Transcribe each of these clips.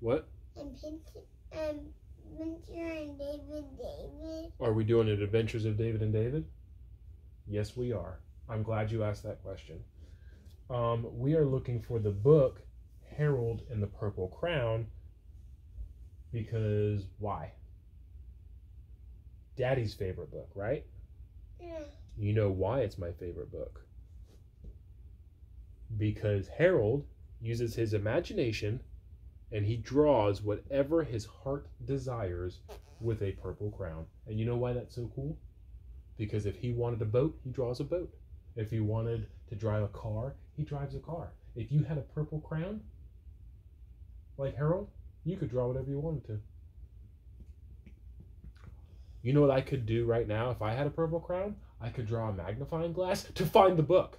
What? Adventure and David. Are we doing an Adventures of David and David? Yes, we are. I'm glad you asked that question. We are looking for the book Harold and the Purple Crown because why? Daddy's favorite book, right? Yeah. You know why it's my favorite book? Because Harold uses his imagination and he draws whatever his heart desires with a purple crown. And you know why that's so cool? Because if he wanted a boat, he draws a boat. If he wanted to drive a car, he drives a car. If you had a purple crown, like Harold, you could draw whatever you wanted to. You know what I could do right now if I had a purple crown? I could draw a magnifying glass to find the book.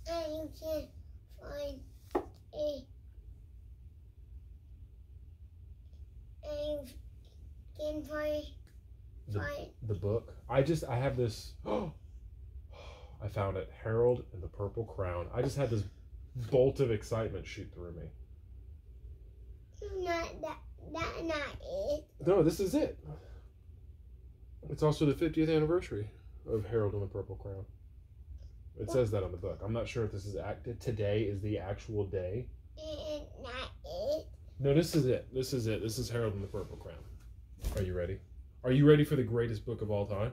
And you can find a. And you can find The book. I have this. I found it. Harold and the Purple Crown. I just had this bolt of excitement shoot through me. That's not it. No, this is it. It's also the 50th anniversary of Harold and the Purple Crown. It says that on the book. I'm not sure if this is today is the actual day. It's not it. No, this is it. This is it. This is Harold and the Purple Crown. Are you ready? Are you ready for the greatest book of all time?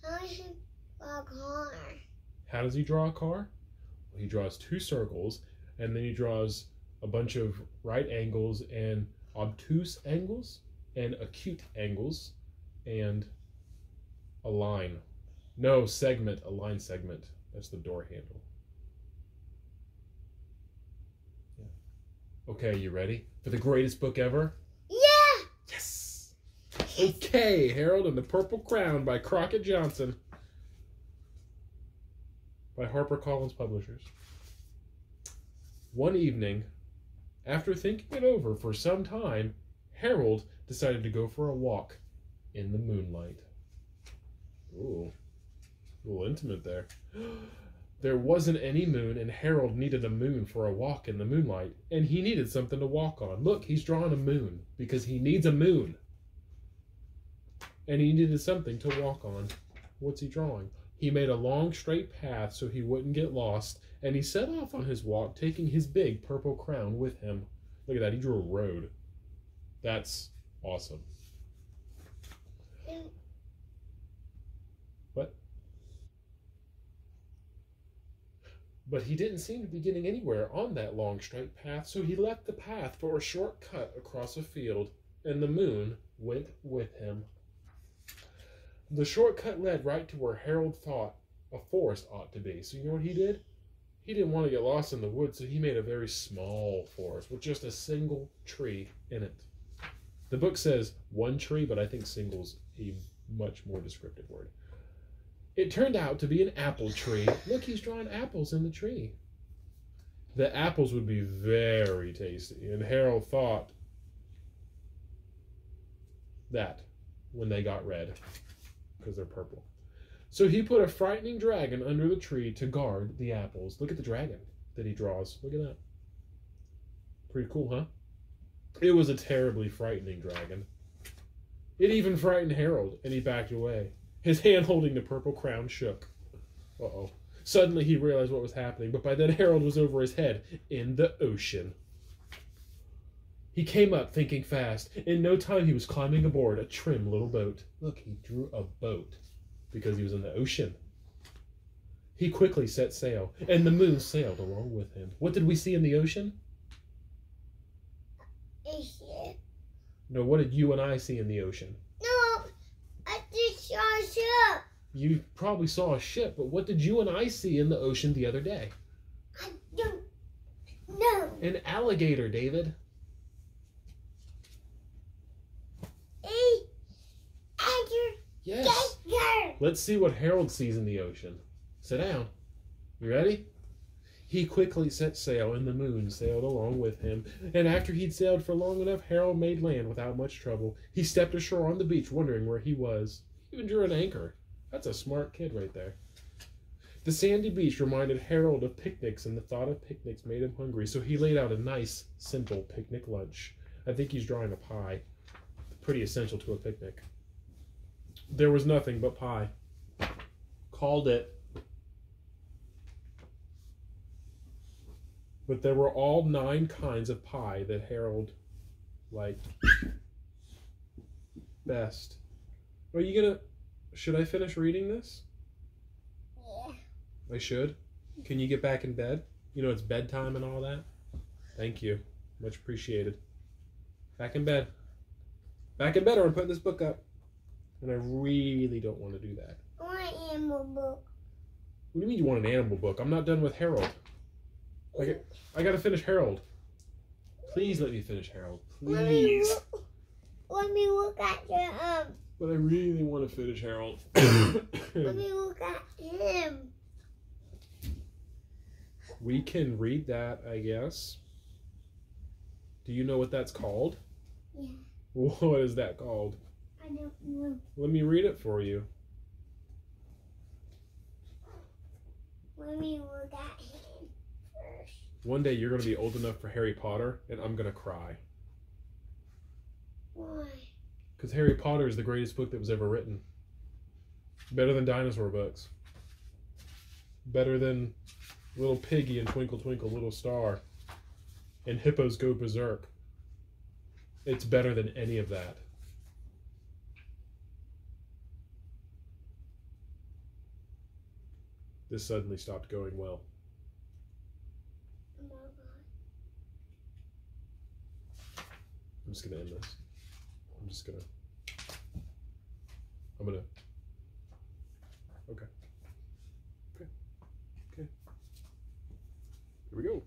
How should a car? How does he draw a car? Well, he draws two circles, and then he draws a bunch of right angles and obtuse angles and acute angles and a line. No, segment, a line segment. That's the door handle. Yeah. Okay, you ready for the greatest book ever? Yeah! Yes! Okay, Harold and the Purple Crown by Crockett Johnson. By HarperCollins Publishers. One evening, after thinking it over for some time, Harold decided to go for a walk in the moonlight. Ooh, a little intimate there. There wasn't any moon, and Harold needed a moon for a walk in the moonlight, and he needed something to walk on. Look, he's drawing a moon because he needs a moon. And he needed something to walk on. What's he drawing? He made a long, straight path so he wouldn't get lost, and he set off on his walk, taking his big purple crown with him. Look at that, he drew a road. That's awesome. What? But he didn't seem to be getting anywhere on that long, straight path, so he left the path for a short cut across a field, and the moon went with him. The shortcut led right to where Harold thought a forest ought to be. So you know what he did? He didn't want to get lost in the woods, so he made a very small forest with just a single tree in it. The book says one tree, but I think single's a much more descriptive word. It turned out to be an apple tree. Look, he's drawing apples in the tree. The apples would be very tasty, and Harold thought that when they got red, because they're purple. So he put a frightening dragon under the tree to guard the apples. Look at the dragon that he draws. Look at that. Pretty cool, huh? It was a terribly frightening dragon. It even frightened Harold, and he backed away. His hand holding the purple crown shook. Uh-oh. Suddenly he realized what was happening, but by then Harold was over his head in the ocean. He came up thinking fast. In no time he was climbing aboard a trim little boat. Look, he drew a boat because he was in the ocean. He quickly set sail, and the moon sailed along with him. What did we see in the ocean? A ship. No, what did you and I see in the ocean? No, I just saw a ship. You probably saw a ship, but what did you and I see in the ocean the other day? I don't know. An alligator, David. Yes. Let's see what Harold sees in the ocean. Sit down. You ready? He quickly set sail, and the moon sailed along with him. And after he'd sailed for long enough, Harold made land without much trouble. He stepped ashore on the beach, wondering where he was. He even drew an anchor. That's a smart kid right there. The sandy beach reminded Harold of picnics, and the thought of picnics made him hungry, so he laid out a nice, simple picnic lunch. I think he's drawing a pie. Pretty essential to a picnic. There was nothing but pie. Called it. But there were all 9 kinds of pie that Harold liked best. Are you gonna... Should I finish reading this? Yeah. I should? Can you get back in bed? You know it's bedtime and all that? Thank you. Much appreciated. Back in bed. Back in bed or I'm putting this book up. And I really don't want to do that. I want an animal book. What do you mean you want an animal book? I'm not done with Harold. I gotta finish Harold. Please let me finish Harold. Please. Let me look at your But I really want to finish Harold. Let me look at him. We can read that, I guess. Do you know what that's called? Yeah. What is that called? I don't know. Let me read it for you. Let me look at him first. One day you're going to be old enough for Harry Potter, and I'm going to cry. Why? Because Harry Potter is the greatest book that was ever written. Better than dinosaur books. Better than Little Piggy and Twinkle Twinkle Little Star. And Hippos Go Berserk. It's better than any of that. This suddenly stopped going well. Oh my God. I'm just going to end this. Okay. Okay. Here we go.